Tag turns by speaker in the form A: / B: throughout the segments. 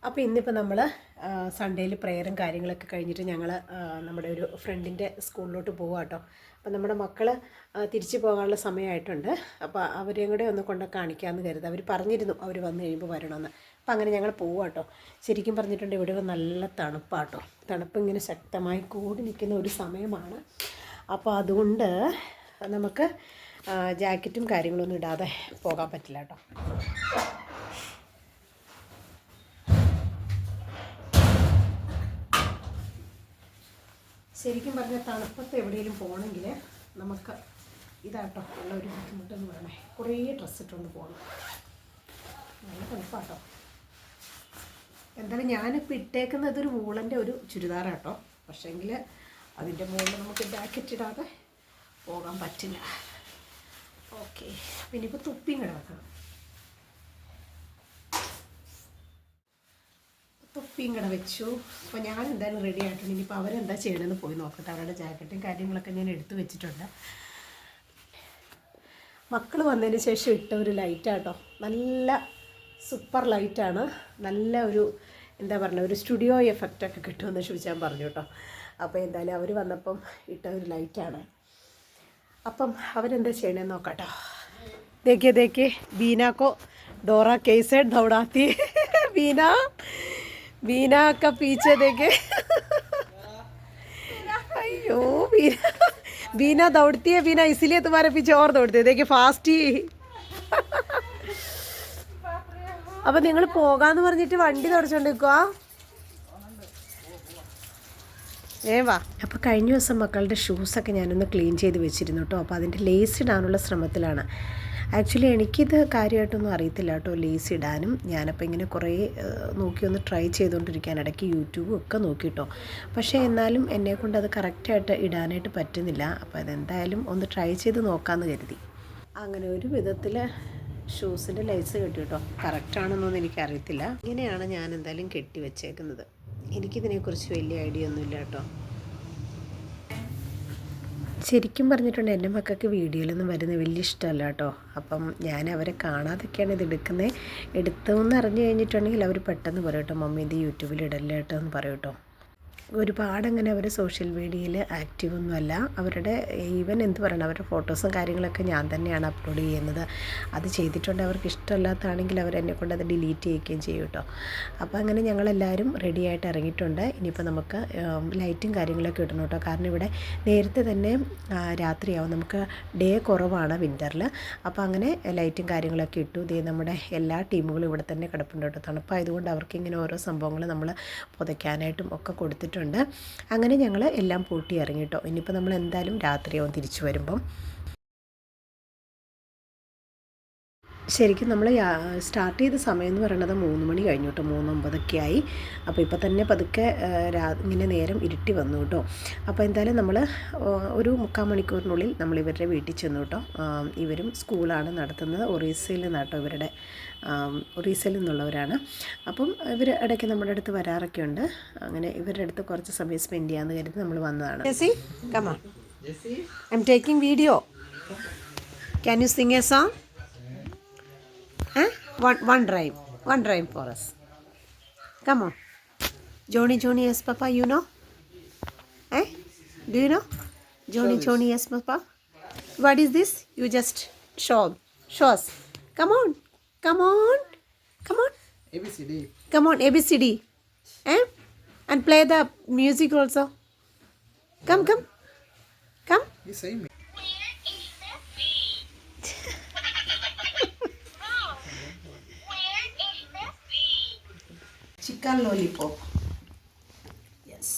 A: അപ്പോൾ ഇന്നിപ്പോൾ നമ്മൾ സൺഡേയിൽ പ്രെയറും കാര്യങ്ങളൊക്കെ കഴിഞ്ഞിട്ട് ഞങ്ങൾ നമ്മുടെ ഒരു ഫ്രണ്ടിൻ്റെ സ്കൂളിലോട്ട് പോകാം കേട്ടോ. അപ്പോൾ നമ്മുടെ മക്കൾ തിരിച്ചു പോകാനുള്ള സമയമായിട്ടുണ്ട്. അപ്പോൾ അവരെയും കൂടെ ഒന്ന് കൊണ്ട് കാണിക്കാമെന്ന് കരുതുക. അവർ പറഞ്ഞിരുന്നു അവർ വന്നു കഴിയുമ്പോൾ വരണമെന്ന്. അപ്പോൾ അങ്ങനെ ഞങ്ങൾ പോവാം കേട്ടോ. ശരിക്കും പറഞ്ഞിട്ടുണ്ട് ഇവിടെ നല്ല തണുപ്പാട്ടോ. തണുപ്പ് ഇങ്ങനെ ശക്തമായി കൂടി നിൽക്കുന്ന ഒരു സമയമാണ്. അപ്പോൾ അതുകൊണ്ട് നമുക്ക് ജാക്കറ്റും കാര്യങ്ങളൊന്നും ഇടാതെ പോകാൻ പറ്റില്ല കേട്ടോ. ശരിക്കും പറഞ്ഞാൽ തണുപ്പത്ത് എവിടെയെങ്കിലും പോകണമെങ്കിൽ നമുക്ക് ഇതാട്ടോ ഉള്ള ഒരു ബുദ്ധിമുട്ടെന്ന് പറയണേ. കുറേ ഡ്രസ്സ് ഇട്ടുകൊണ്ട് പോകണം. നല്ല തണുപ്പാട്ടോ. എന്തായാലും ഞാനിപ്പോൾ ഇട്ടേക്കുന്നത് ഒരു വൂളൻ്റെ ഒരു ചുരിദാറാട്ടോ. പക്ഷേങ്കിൽ അതിൻ്റെ മുകളിൽ നമുക്ക് ജാക്കറ്റ് ഇടാതെ പോകാൻ പറ്റില്ല. ഓക്കെ, പിന്നെ ഇപ്പോൾ തുപ്പിയും കിടക്കണം. തൊപ്പിയും കട വെച്ചു. അപ്പോൾ ഞാൻ എന്തായാലും റെഡി ആയിട്ടുണ്ട്. ഇനിയിപ്പോൾ അവരെന്താ ചെയ്യണമെന്ന് പോയി നോക്കട്ടെ. അവരുടെ ജാക്കറ്റും കാര്യങ്ങളൊക്കെ ഞാൻ എടുത്തു വെച്ചിട്ടുണ്ട്. മക്കൾ വന്നതിന് ശേഷം ഇട്ട ഒരു ലൈറ്റാട്ടോ. നല്ല സൂപ്പർ ലൈറ്റാണ്. നല്ല ഒരു എന്താ പറയുക, ഒരു സ്റ്റുഡിയോ എഫക്റ്റൊക്കെ കിട്ടുമെന്ന് ചോദിച്ചാൽ പറഞ്ഞു കേട്ടോ. അപ്പോൾ എന്തായാലും അവർ വന്നപ്പം ഇട്ട ഒരു ലൈറ്റാണ്. അപ്പം അവരെന്താ ചെയ്യണമെന്ന് നോക്കാട്ടോ. देखिए देखिए बीना को डोरा कैसे दौड़ाती है. बीना का पीछे देखे. अयो बीना दौड़ती है बीना, इसीलिए तुम्हारे पीछे और दौड़ते हैं. देखिए फास्ट ही. അപ്പം നിങ്ങൾ പോകാമെന്ന് പറഞ്ഞിട്ട് വണ്ടി തുടച്ചുകൊണ്ടിരിക്കുക. വാ. അപ്പോൾ കഴിഞ്ഞ ദിവസം മക്കളുടെ ഷൂസൊക്കെ ഞാനൊന്ന് ക്ലീൻ ചെയ്ത് വെച്ചിരുന്നു കേട്ടോ. അപ്പോൾ അതിൻ്റെ ലേസ് ഇടാനുള്ള ശ്രമത്തിലാണ്. ആക്ച്വലി എനിക്കിത് കാര്യമായിട്ടൊന്നും അറിയത്തില്ല കേട്ടോ ലേസ് ഇടാനും. ഞാനപ്പോൾ ഇങ്ങനെ കുറേ നോക്കിയൊന്ന് ട്രൈ ചെയ്തുകൊണ്ടിരിക്കാൻ, ഇടയ്ക്ക് യൂട്യൂബും ഒക്കെ നോക്കിട്ടോ. പക്ഷേ എന്നാലും എന്നെക്കൊണ്ട് അത് കറക്റ്റായിട്ട് ഇടാനായിട്ട് പറ്റുന്നില്ല. അപ്പോൾ അതെന്തായാലും ഒന്ന് ട്രൈ ചെയ്ത് നോക്കാമെന്ന് കരുതി. അങ്ങനെ ഒരു വിധത്തിൽ ഷൂസിൻ്റെ ലേസ് കെട്ടി കേട്ടോ. കറക്റ്റാണെന്നൊന്നും എനിക്കറിയത്തില്ല. ഇങ്ങനെയാണ് ഞാൻ എന്തായാലും കെട്ടി വെച്ചേക്കുന്നത്. എനിക്കിതിനെക്കുറിച്ച് വലിയ ഐഡിയ ഒന്നുമില്ല കേട്ടോ. ശരിക്കും പറഞ്ഞിട്ടുണ്ട് എൻ്റെ മക്കൾക്ക് വീഡിയോയിലൊന്നും വരുന്നത് വലിയ ഇഷ്ടമല്ല കേട്ടോ. അപ്പം ഞാൻ അവരെ കാണാതൊക്കെയാണ് ഇത് എടുക്കുന്നത്. എടുത്തതെന്ന് അറിഞ്ഞു കഴിഞ്ഞിട്ടുണ്ടെങ്കിൽ അവർ പെട്ടെന്ന് പറയും കേട്ടോ, മമ്മി ഇത് യൂട്യൂബിൽ ഇടല്ലേ കേട്ടോ എന്ന് പറയും കേട്ടോ. ഒരുപാടങ്ങനെ അവർ സോഷ്യൽ മീഡിയയിൽ ആക്റ്റീവൊന്നുമല്ല. അവരുടെ ഈവൻ എന്ത് പറയണം, അവരുടെ ഫോട്ടോസും കാര്യങ്ങളൊക്കെ ഞാൻ തന്നെയാണ് അപ്ലോഡ് ചെയ്യുന്നത്. അത് ചെയ്തിട്ടുണ്ട് അവർക്ക് ഇഷ്ടമല്ലാത്തതാണെങ്കിൽ അവരെന്നെ കൊണ്ട് അത് ഡിലീറ്റ് ചെയ്യുകയും ചെയ്യും കേട്ടോ. അപ്പോൾ അങ്ങനെ ഞങ്ങളെല്ലാവരും റെഡി ആയിട്ട് ഇറങ്ങിയിട്ടുണ്ട്. ഇനിയിപ്പോൾ നമുക്ക് ലൈറ്റും കാര്യങ്ങളൊക്കെ ഇടണം കേട്ടോ. കാരണം ഇവിടെ നേരത്തെ തന്നെ രാത്രിയാവും. നമുക്ക് ഡേ കുറവാണ് വിൻ്ററിൽ. അപ്പോൾ അങ്ങനെ ലൈറ്റും കാര്യങ്ങളൊക്കെ ഇട്ടു. ഇതേ നമ്മുടെ എല്ലാ ടീമുകളും ഇവിടെ തന്നെ കിടപ്പുണ്ട് കേട്ടോ. തണുപ്പായതുകൊണ്ട് അവർക്കിങ്ങനെ ഓരോ സംഭവങ്ങൾ നമ്മൾ പുതയ്ക്കാനായിട്ടും ഒക്കെ കൊടുത്തിട്ടുണ്ട്. അങ്ങനെ ഞങ്ങൾ എല്ലാം പൂട്ടി ഇറങ്ങി കേട്ടോ. ഇനിയിപ്പോൾ നമ്മൾ എന്തായാലും രാത്രിയാവും തിരിച്ചു വരുമ്പം. ശരിക്കും നമ്മൾ സ്റ്റാർട്ട് ചെയ്ത സമയം എന്ന് പറയുന്നത് 3 മണി കഴിഞ്ഞു കേട്ടോ. 3:09 ആയി. അപ്പോൾ ഇപ്പോൾ തന്നെ പതുക്കെ ഇങ്ങനെ നേരം ഇരുട്ടി വന്നു കേട്ടോ. അപ്പോൾ എന്തായാലും നമ്മൾ ഒരു 3/4 മണിക്കൂറിനുള്ളിൽ നമ്മൾ ഇവരുടെ വീട്ടിൽ ചെന്നു കേട്ടോ. ഇവരും സ്കൂളാണ് നടത്തുന്നത്. ഒറീസയിൽ നിന്നാട്ടോ ഇവരുടെ, ഒറീസയിൽ നിന്നുള്ളവരാണ്. അപ്പം ഇവർ ഇടയ്ക്ക് നമ്മുടെ അടുത്ത് വരാറൊക്കെ ഉണ്ട്. അങ്ങനെ ഇവരുടെ അടുത്ത് കുറച്ച് സമയം സ്പെൻഡ് ചെയ്യാമെന്ന് കരുതി നമ്മൾ വന്നതാണ്. Jessie come on, I'm taking video. Can you sing a song? One rhyme for us. Come on. Johnny yes papa, you know? Do you know? Johnny yes papa. What is this? You just show us. Come on.
B: ABCD.
A: Come on, ABCD. And play the music also. Come.
B: You say me.
A: Chicken lollipop. Yes.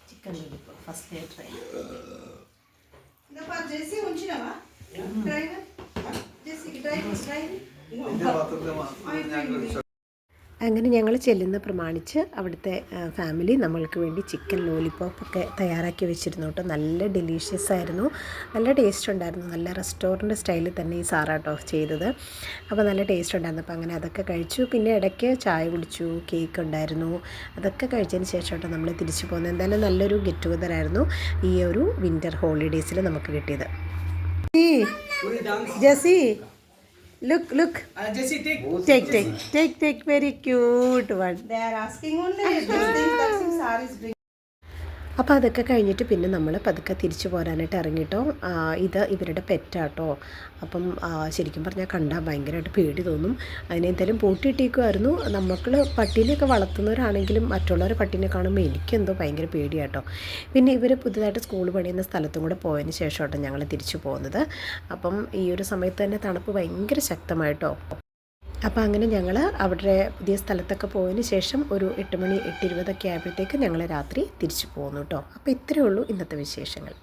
A: Chicken lollipop. First day try.
C: Jesse, unchinawa? Driver? Jesse, driver.
A: അങ്ങനെ ഞങ്ങൾ ചെല്ലുന്ന പ്രമാണിച്ച് അവിടുത്തെ family നമ്മൾക്ക് വേണ്ടി chicken ലോലിപ്പോപ്പൊക്കെ തയ്യാറാക്കി വെച്ചിരുന്നു കേട്ടോ. നല്ല ഡെലീഷ്യസ് ആയിരുന്നു, നല്ല ടേസ്റ്റ് ഉണ്ടായിരുന്നു. നല്ല റെസ്റ്റോറൻറ്റ് സ്റ്റൈലിൽ തന്നെ ഈ സാറാട്ടോ ചെയ്തത്. അപ്പോൾ നല്ല ടേസ്റ്റ് ഉണ്ടായിരുന്നു. അപ്പോൾ അങ്ങനെ അതൊക്കെ കഴിച്ചു. പിന്നെ ഇടയ്ക്ക് ചായ കുടിച്ചു, കേക്ക് ഉണ്ടായിരുന്നു. അതൊക്കെ കഴിച്ചതിന് ശേഷം കേട്ടോ നമ്മൾ തിരിച്ചു പോകുന്നത്. എന്തായാലും നല്ലൊരു ഗെറ്റ് ടുഗദർ ആയിരുന്നു ഈ ഒരു വിൻ്റർ ഹോളിഡേയ്സിൽ നമുക്ക് കിട്ടിയത്. Jessie Look.
B: Jessie, take.
A: Take. Very cute one.
C: They are asking only these things that Sar is bringing.
A: അപ്പോൾ അതൊക്കെ കഴിഞ്ഞിട്ട് പിന്നെ നമ്മൾ പതുക്കെ തിരിച്ചു പോരാനായിട്ട് ഇറങ്ങിയിട്ടോ. ഇത് ഇവരുടെ പെറ്റാട്ടോ. അപ്പം ശരിക്കും പറഞ്ഞാൽ കണ്ടാൽ ഭയങ്കരമായിട്ട് പേടി തോന്നും. അതിനെ എന്തായാലും പൂട്ടിയിട്ടേക്കുമായിരുന്നു. നമ്മൾ പട്ടീനെയൊക്കെ വളർത്തുന്നവരാണെങ്കിലും മറ്റുള്ളവരെ പട്ടീനെ കാണുമ്പോൾ എനിക്കെന്തോ ഭയങ്കര പേടിയാട്ടോ. പിന്നെ ഇവർ പുതുതായിട്ട് സ്കൂൾ പണിയുന്ന സ്ഥലത്തും കൂടെ പോയതിന് ശേഷമാട്ടോ ഞങ്ങൾ തിരിച്ചു പോകുന്നത്. അപ്പം ഈ ഒരു സമയത്ത് തന്നെ തണുപ്പ് ഭയങ്കര ശക്തമായിട്ടോ. അപ്പോൾ അങ്ങനെ ഞങ്ങൾ അവിടെ പുതിയ സ്ഥലത്തൊക്കെ പോയതിന് ശേഷം ഒരു 8 മണി 8:20 ആയപ്പോഴത്തേക്ക് ഞങ്ങൾ രാത്രി തിരിച്ചു പോകുന്നു കേട്ടോ. അപ്പോൾ ഇത്രയേ ഉള്ളൂ ഇന്നത്തെ വിശേഷങ്ങൾ.